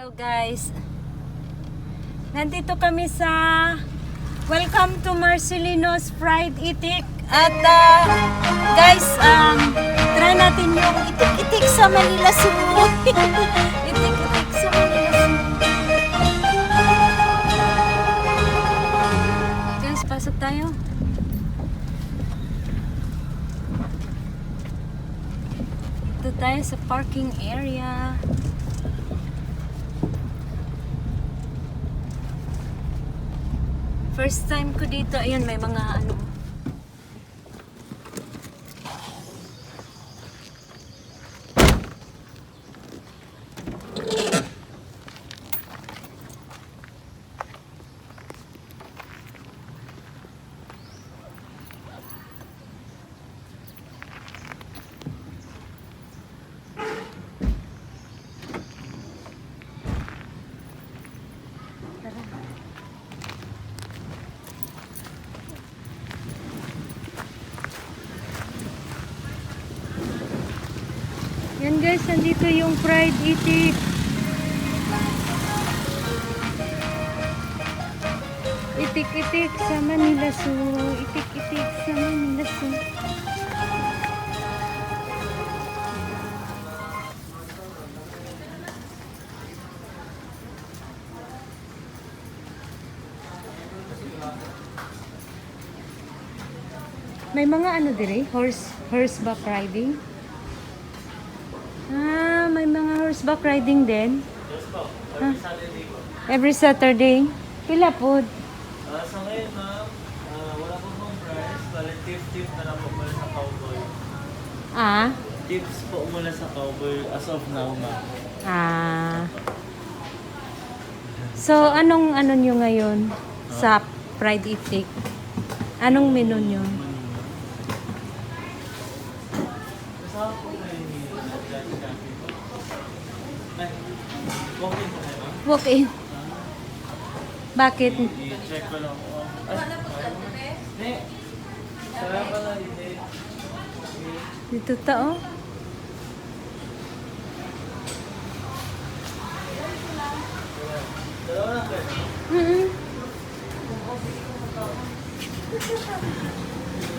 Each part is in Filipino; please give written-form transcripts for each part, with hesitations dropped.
Hello guys, nandito kami sa welcome to Marcellino's Fried Itik at guys, try natin yung itik-itik sa Manila Sumo. Itik-itik sa Manila Sumo. Guys, pasok tayo. Dito tayo sa parking area. First time ko dito. Ayun, may mga ano. Yan guys, nandito yung fried itik. Itik-itik sa Manila Zoo. Itik-itik sa Manila Zoo. May mga ano dire, horseback riding. May mga horseback riding din. Yes po. Every Saturday po. Every Saturday. Pila po? Sa ngayon ma'am, wala po pong price. Balik tip na lang po mula sa cowboy. Tips po mula sa cowboy as of now ma'am. So, anong ano nyo ngayon sa fried itik? Anong menu nyo? Kasama po kayo ni Judge Cafe po. Ay, walk-in po kayo ma'am? Walk in. Bakit? I-check ko lang po. Hindi. Sarap pala hindi. Dito tao? Dalawa lang kayo.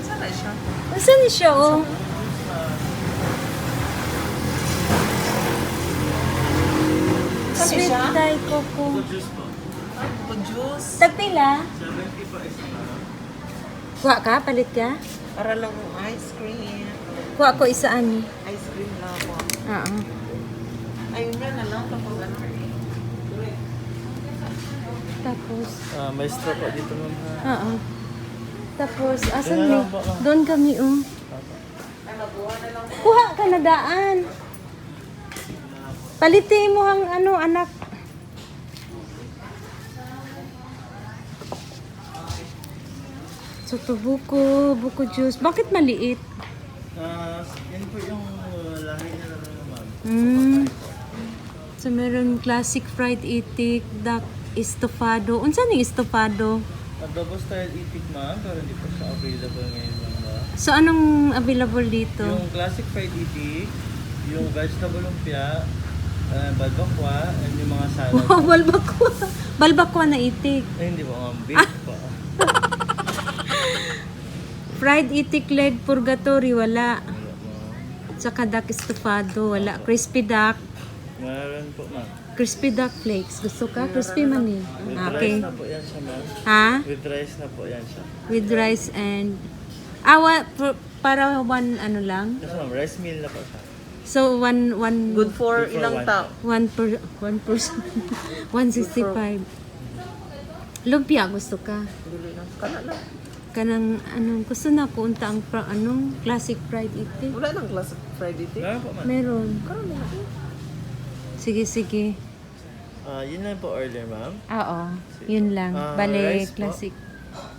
Saan na siya? Saan na siya, oh? Saan Sweet siya? Thai Coco. Juice po. Ang juice. Tagpila? 70 pa isa ma'am. Kuha ka? Palit ka? Para lang ng ice cream. Kuha ko isaan ni. Ice cream lang ako. Oo. Ayun na lang kapag ano. Tapos, May straw po dito ma'am ha. oo. Tapos, asan Doon na ni? lang po, ma'am. Doon kami, oh. Kuha ka na daan. Palitin mo ang ano, anak. Soto buko juice. Bakit maliit? Yan po yung lahi nila ma'am. So, meron classic fried itik, duck estofado. Unsa ni estofado? Adobo style itik ma'am, pero hindi po siya available ngayon ma'am. So, anong available dito? Yung classic fried itik, yung vegetable lumpia, balbakwa, and yung mga salad. Wow, balbakwa. Balbakwa na itik. Ay, hindi po ma'am, beef po. Fried itik leg purgatory, wala. Wala, ma'am. Tsaka duck estofado, wala. Crispy duck. Meron po ma'am. Crispy duck flakes. Gusto ka? Crispy man eh. With Okay. rice na po yan siya ma'am. Ha? With rice na po yan siya. With rice and... para one ano lang? Yes ma'am, rice meal na po siya. So, one Good for Good for ilang one. tao. one person. 165. Lumpia, gusto ka? Bili lang. Kana lang. Kanang, anong, gusto na ko unta ang, anong, classic fried itik. Wala nang glass of fried itik. Meron po ma'am. Meron. Kana lang ako. Sige, sige. Yun lang po order ma'am. Oo, yun lang. Bale, rice po? classic.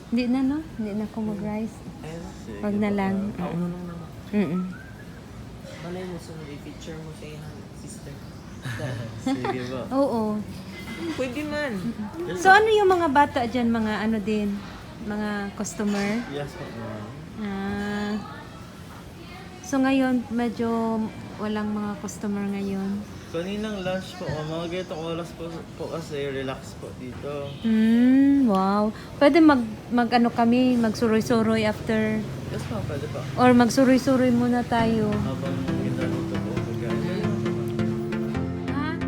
Hindi na, no? Hindi na ako mag-rice. Sige Wag na po, lang. ma'am. Ano nang naman. Mm-mm. Malay mo sunod i-feature mo sa iyang sister. Sige po. Oo. Pwede man. So, ano yung mga bata dyan? Mga ano din? Mga customer? Yes po ma'am. So, ngayon, medyo walang mga customer ngayon. Kaninang lunch po, mga ganitong oras po kasi relax po dito. Wow. Pwede mag ano kami, magsuroy-suroy after. Yes ma'am, pwede po. Or magsuroy-suroy muna tayo. Habang ginagawa po, pagkain. Ha?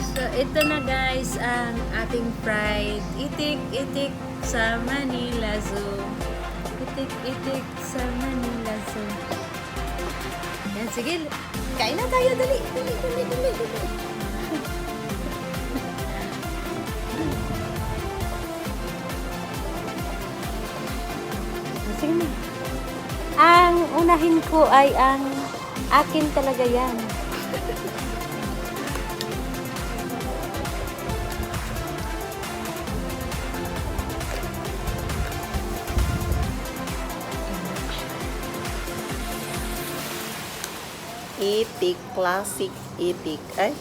So, ito na guys ang ating fried itik sa Manila Zoo. Itik sa Manila Zoo. Yan, sige. Kain na tayo. Dali. Sige na. Ang unahin ko ay ang akin talaga yan. Itik, classic itik. Ay,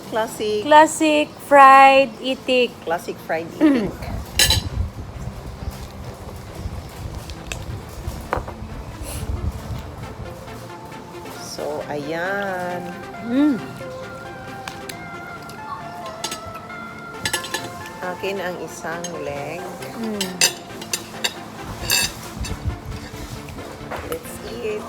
classic. Classic fried itik. Classic fried itik. So, ayan. Akin ang isang leg. Let's eat.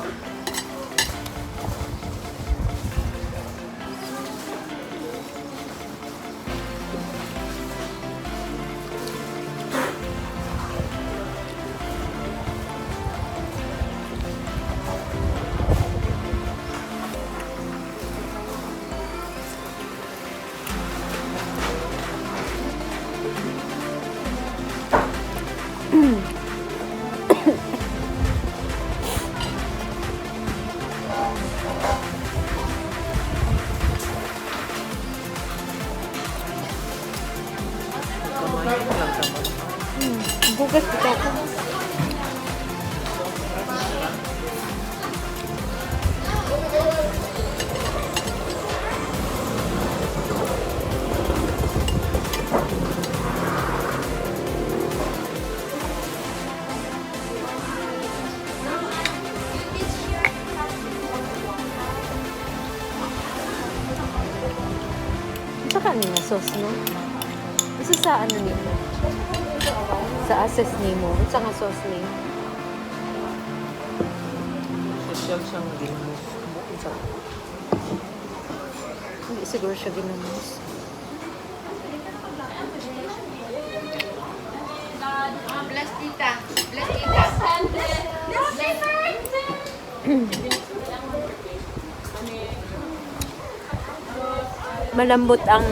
Kumain lang naman. Bugas ito ako. Ito kanina sauce, no? Isa sa ano nito? Sa assess nimo. Ito nga sauce ni. Social siyang ginamos. Sa Hindi siguro siya ginamos. Bless tita. Bless tita. Malambot ang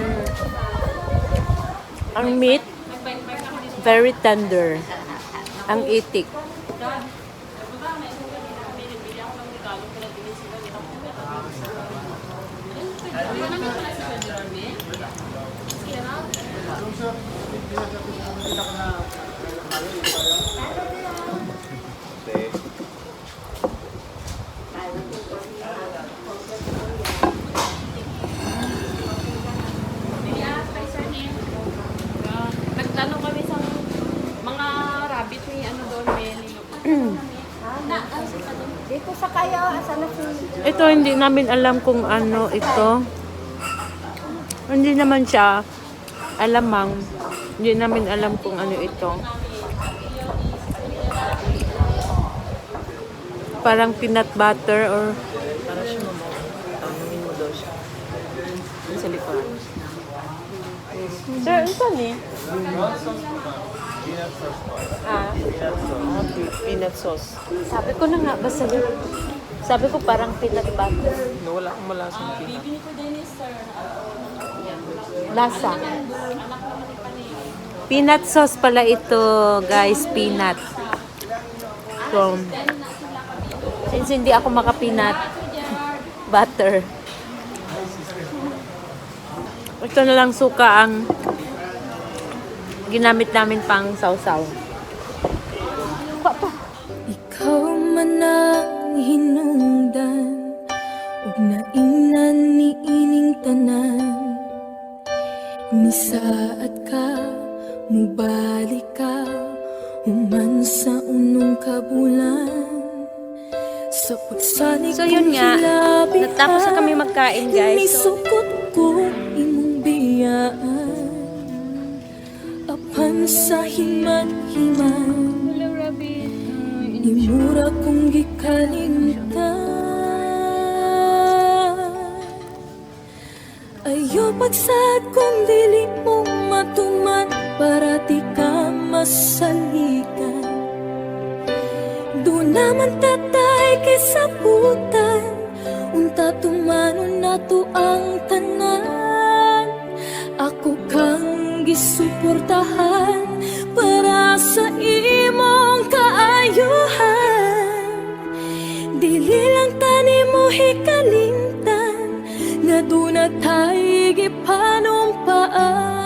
meat. Very tender. Ang itik. Nagtanong kami sa mga rabbit ni ano doon, may nilog. Dito sa kayo, asan na si... Ito hindi namin alam kung ano ito. Hindi naman siya alamang. Hindi namin alam kung ano ito. Parang peanut butter or para siya tanungin mo daw siya. Yung sa likuran. Sir, ito ni. peanut sauce po. Ah, Peanut sauce. Peanut sauce. sabi ko na nga, basta yun. Sabi ko parang peanut butter. No, wala akong malasang peanut. Bibi ni ko din sir. Lasa. Peanut sauce pala ito, guys. Peanut. So, since hindi ako maka-peanut butter, ito na lang suka ang ginamit namin pang sausaw. Ikaw man ang hinungdan, ug naingnan ni ining tanan. Ni saat ka, mubalik ka, human sa unong kabulan. Sa pagsalig So yun nga, kilabihan, natapos na kami magkain, guys. So, nisukot ko imong biyaan, apan sa himan-himan. Imura kong gikalimtan. Ayaw pagsad kung dili mo matuman, para di ka masalikan. Doon naman tatay kay sabutan, unta tumanon na to ang tanan. Ako kang gisuportahan para sa imong kaayuhan. Dili lang tani mo hikalimtan, nga doon na tayo gipanumpaan.